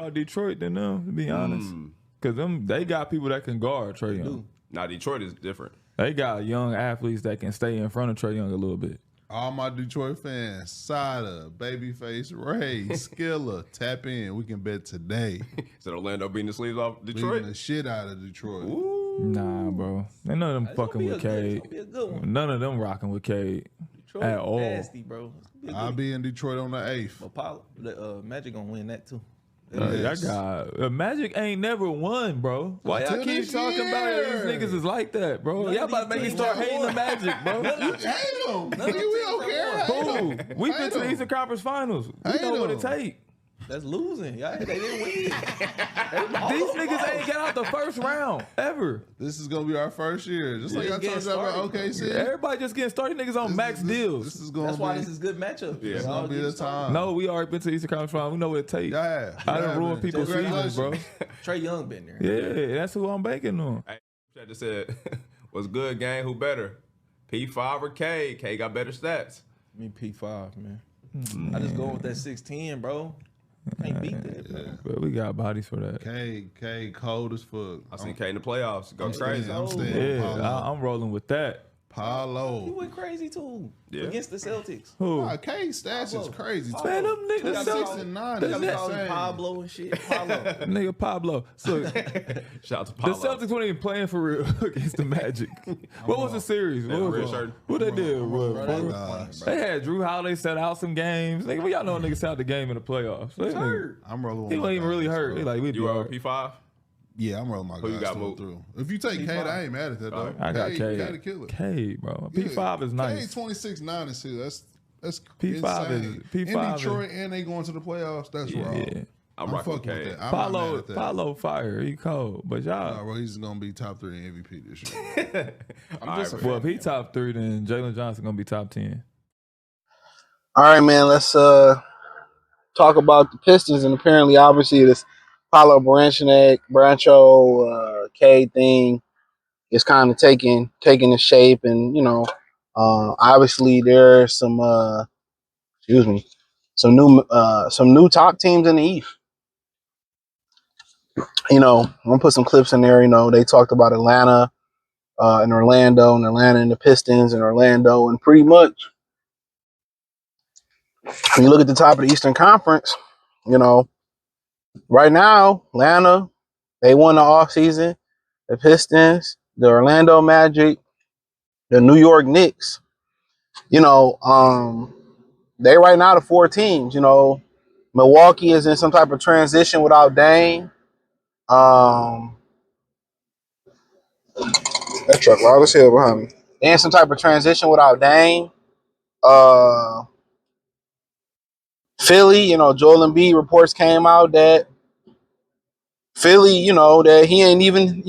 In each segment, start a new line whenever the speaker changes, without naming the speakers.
about Detroit than them, to be honest. Because they got people that can guard Trae Young.
Now, Detroit is different.
They got young athletes that can stay in front of Trae Young a little bit.
All my Detroit fans, Sada, Babyface, Ray, Skilla, tap in. We can bet today.
Is it Orlando beating the sleeves off Detroit?
Beating the shit out of Detroit.
Ooh.
Nah, bro. Ain't none of them fucking with Cade.
It's gonna be a good one.
None of them rocking with Cade
Detroit
at all.
nasty, bro.
I'll be in Detroit on the 8th.
But Magic gonna win that too.
That guy, Magic ain't never won, bro. Why y'all
Until
keep
this
talking
year.
about it? These niggas is like that, bro.
None
Y'all
of
about to
these
make me
teams
start
have
hating
won.
the Magic, bro.
Hate them.
None of
We
these
don't
teams
care.
have
Hate
Cool.
them.
We've been
Hate
to the
them.
Eastern Conference Finals. We
Hate
know what it
them.
take.
That's losing. Y'all, they didn't win.
These niggas ain't got out the first round ever.
This is going to be our first year. Just like I
Just
told you
getting
about OKC.
Everybody just getting started. Niggas on max deals.
This is going
That's
to
why
be.
this is good matchup.
Yeah.
It's going to be the time.
No, we already been to the Eastern Conference Finals. We know what it takes.
Yeah.
I done ruined people's seasons, bro.
Trae Young been there.
Yeah, that's who I'm banking on.
Hey, Chat just said, what's good, gang? Who better? P5 or K? K got better stats.
I mean P5, man. I just go with that 6'10", bro. Can't beat that, bro.
But we got bodies for that.
K cold as fuck.
I seen K in the playoffs. Go
I'm
crazy.
staying. I'm staying.
Yeah,
Paulo.
I'm rolling with that.
He
Paulo.
went crazy too
Yeah.
against the Celtics.
Who?
Wow, K stats is crazy.
Man, them niggas,
26 and 9.
They
That's
call him
insane.
Pablo and shit. Pablo.
nigga Pablo. So the
Shout out to Paulo.
Celtics weren't even playing for real against the Magic. What was the series?
Yeah,
What
red
was
shirt.
What they did?
Bro,
What,
that was
bro?
funny, bro.
They had Drew Holiday set out some games. Nigga, we y'all know niggas set out the game in the playoffs. They nigga-
Hurt.
I'm rolling with
He
my
wasn't even really
guys,
hurt.
bro.
He like, we
You
do
are
alright.
P5?
Yeah, I'm rolling my
Who you
guys
got
through
moved?
through. If you take K, I ain't mad at that though.
I got
K
K.
to kill it.
K, bro. P5 is nice.
K 26, 9 and 6. That's
P5 is-
insane.
P5
in
is-
Detroit and they going to the playoffs. That's wrong.
Yeah.
I'm
I'm
rocking with
fucking with
K.
that. I'm not mad at that.
Paulo fire. He cold. But
Nah,
y'all,
bro, he's gonna be top 3 MVP this year.
I'm just
well, if he top 3, then Jalen Johnson gonna be top 10.
All right, man. Let's talk about the Pistons, and apparently, obviously, this Paulo Brancho K thing is kind of taking a shape, and obviously, there's some some new top teams in the East. I'm gonna put some clips in there. They talked about Atlanta and Orlando, and the Pistons and Orlando, and pretty much when you look at the top of the Eastern Conference, right now, Atlanta, they won the offseason. The Pistons, the Orlando Magic, the New York Knicks. They right now the 4 teams. Milwaukee is in some type of transition without Dame. That truck loud as hell behind me. They in some type of transition without Dame. Philly, Joel Embiid reports came out that Philly, that he ain't even,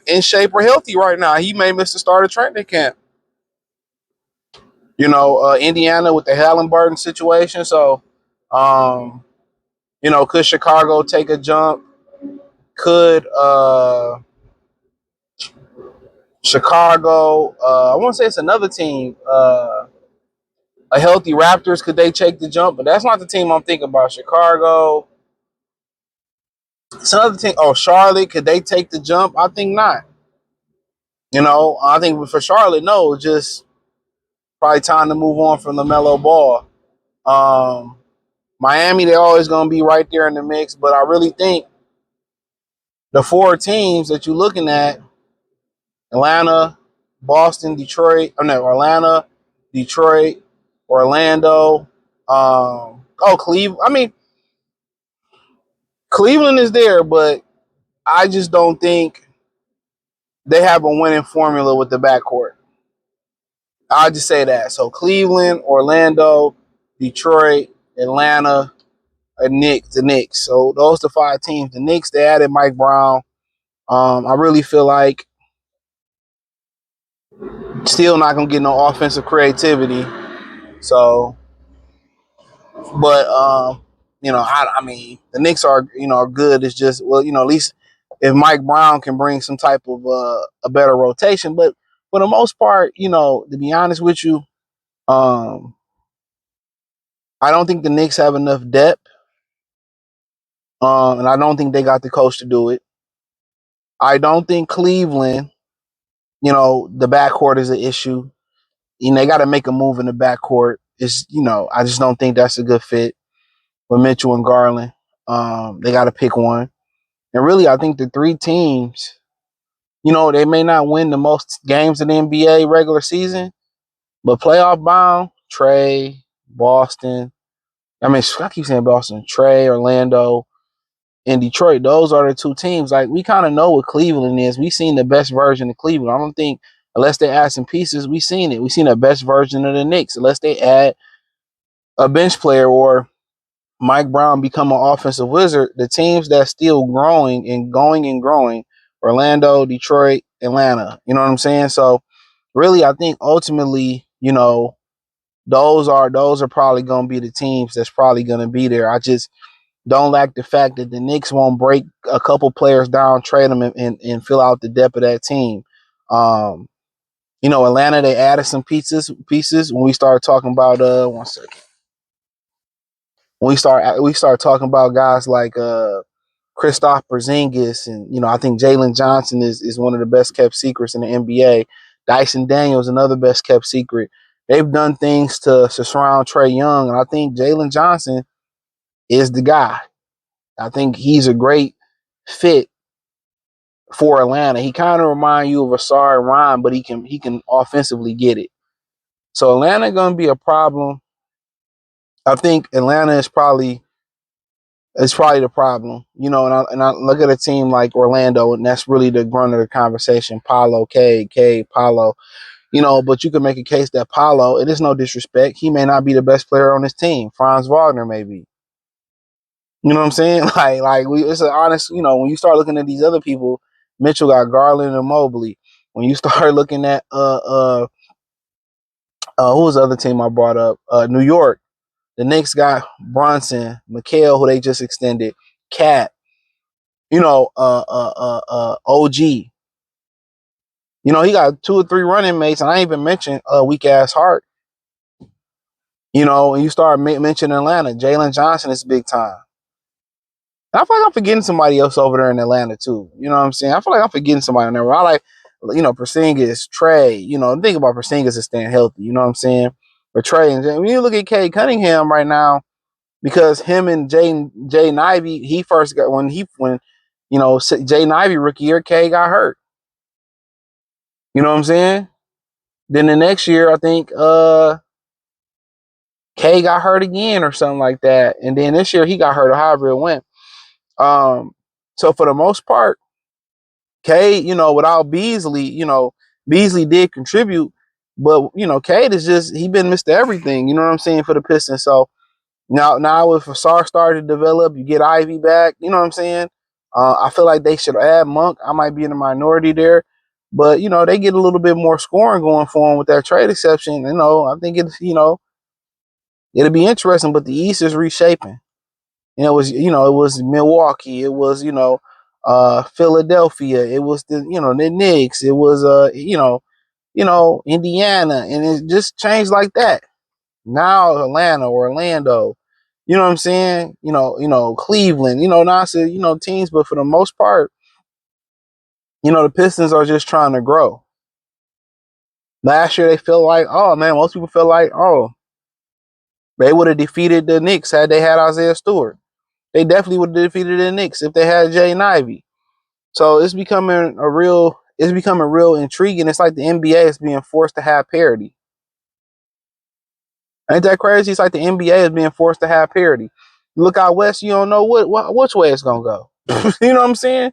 in shape or healthy right now. He may miss the start of training camp. Indiana with the Halliburton situation. So, could Chicago take a jump? Could Chicago, I want to say it's another team, a healthy Raptors, could they take the jump? But that's not the team I'm thinking about. Chicago. It's another team. Oh, Charlotte, could they take the jump? I think not. I think for Charlotte, no, it's just probably time to move on from LaMelo Ball. Miami, they're always going to be right there in the mix, but I really think the 4 teams that you're looking at, Atlanta, Boston, Detroit, Atlanta, Detroit, Orlando, Cleveland. I mean, Cleveland is there, but I just don't think they have a winning formula with the backcourt. I'll just say that. So Cleveland, Orlando, Detroit, Atlanta, the Knicks. So those are the 5 teams. The Knicks, they added Mike Brown. I really feel like still not gonna get no offensive creativity. So, but I mean, the Knicks are good. It's just at least if Mike Brown can bring some type of a better rotation. But for the most part, to be honest with you, I don't think the Knicks have enough depth And I don't think they got the coach to do it. I don't think Cleveland, the backcourt is an issue. They got to make a move in the backcourt. I just don't think that's a good fit with Mitchell and Garland. They got to pick one. And really, I think the three teams, they may not win the most games in the NBA regular season, but playoff bound, Trey, Boston. I keep saying Boston, Trey, Orlando, and Detroit. Those are the two teams. Like, we kind of know what Cleveland is. We've seen the best version of Cleveland. I don't think, unless they add some pieces, we've seen it. We've seen the best version of the Knicks. Unless they add a bench player or Mike Brown become an offensive wizard, the teams that's still growing and going and growing, Orlando, Detroit, Atlanta. You know what I'm saying? So really, I think ultimately, those are probably going to be the teams that's probably going to be there. I just don't like the fact that the Knicks won't break a couple players down, trade them, and fill out the depth of that team. Atlanta, they added some pieces when we started talking about 1 second. When we start talking about guys like Kristaps Porzingis, and I think Jalen Johnson is one of the best kept secrets in the NBA. Dyson Daniels, another best kept secret. They've done things to surround Trae Young, and I think Jalen Johnson is the guy. I think he's a great fit for Atlanta. He kind of reminds you of Asar and Ron, but he can offensively get it. So Atlanta going to be a problem. I think Atlanta is probably the problem, and I look at a team like Orlando, and that's really the grunt of the conversation. Paolo, Paolo, but you can make a case that Paolo, it is no disrespect, he may not be the best player on this team. Franz Wagner may be. You know what I'm saying? It's an honest, when you start looking at these other people, Mitchell got Garland and Mobley. When you start looking at who was the other team I brought up? New York. The Knicks got Brunson, McHale, who they just extended, Cat, OG. He got 2 or 3 running mates, and I ain't even mentioned weak ass Hart. And you start mentioning Atlanta. Jalen Johnson is big time. And I feel like I'm forgetting somebody else over there in Atlanta too. You know what I'm saying? I feel like I'm forgetting somebody in there. I like, Porzingis, Trey. Think about Porzingis is staying healthy. You know what I'm saying? But Trey and when you look at Cade Cunningham right now, because him and Jay Ivey, he first got when Jay Ivey rookie year, Cade got hurt. You know what I'm saying? Then the next year, I think Cade got hurt again or something like that. And then this year he got hurt or however it went. So for the most part, Cade, without Beasley, Beasley did contribute, but Cade is he been Mr. Everything, you know what I'm saying, for the Pistons. So now if Asar started to develop, you get Ivy back, you know what I'm saying? I feel like they should add Monk. I might be in the minority there, but they get a little bit more scoring going for them with that trade exception. I think it'll be interesting, but the East is reshaping. It was Milwaukee, it was Philadelphia, it was the Knicks, it was Indiana, and it just changed like that. Now Atlanta, Orlando, you know what I'm saying? Cleveland, now I said, teams, but for the most part, the Pistons are just trying to grow. Last year they felt like, oh man, most people felt like, oh, they would have defeated the Knicks had they had Isaiah Stewart. They definitely would have defeated the Knicks if they had Jay and Ivy. So it's becoming real intriguing. It's like the NBA is being forced to have parity. Ain't that crazy? It's like the NBA is being forced to have parity. You look out west, you don't know which way it's gonna go. You know what I'm saying?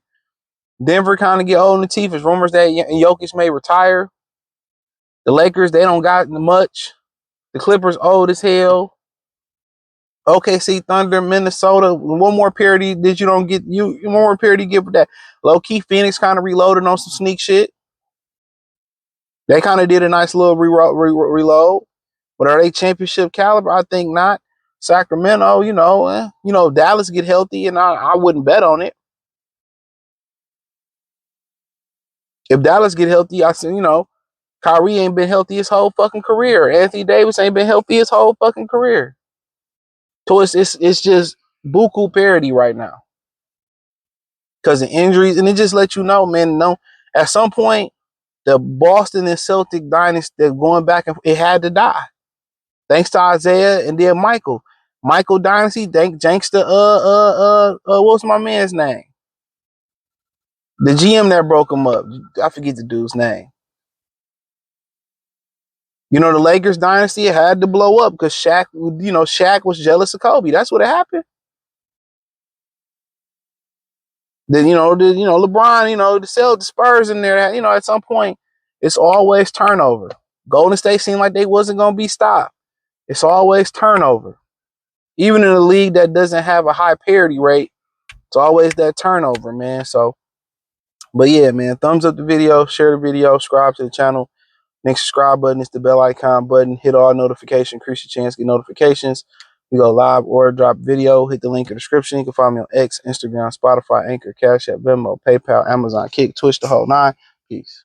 Denver kind of get old in the teeth. There's rumors that Jokic may retire. The Lakers, they don't got much. The Clippers old as hell. OKC, Thunder, Minnesota. One more parity that you don't get. One more parity give with that. Low key, Phoenix kind of reloaded on some sneak shit. They kind of did a nice little reload. But are they championship caliber? I think not. Sacramento, Dallas get healthy, and I wouldn't bet on it. If Dallas get healthy, I said, Kyrie ain't been healthy his whole fucking career. Anthony Davis ain't been healthy his whole fucking career. So it's just buku parity right now. because of injuries, and it just let you know, man. No, at some point, the Boston and Celtic dynasty going back and it had to die. Thanks to Isaiah and then Michael. Michael dynasty, thanks to what's my man's name? The GM that broke him up. I forget the dude's name. You know, the Lakers dynasty had to blow up because Shaq was jealous of Kobe. That's what happened. Then LeBron, the Spurs in there. At some point, it's always turnover. Golden State seemed like they wasn't gonna be stopped. It's always turnover. Even in a league that doesn't have a high parity rate, it's always that turnover, man. So, but yeah, man, thumbs up the video, share the video, subscribe to the channel. Next subscribe button is the bell icon button. Hit all notifications, increase your chance to get notifications. We go live or drop video. Hit the link in the description. You can find me on X, Instagram, Spotify, Anchor, Cash App, Venmo, PayPal, Amazon, Kick, Twitch, the whole nine. Peace.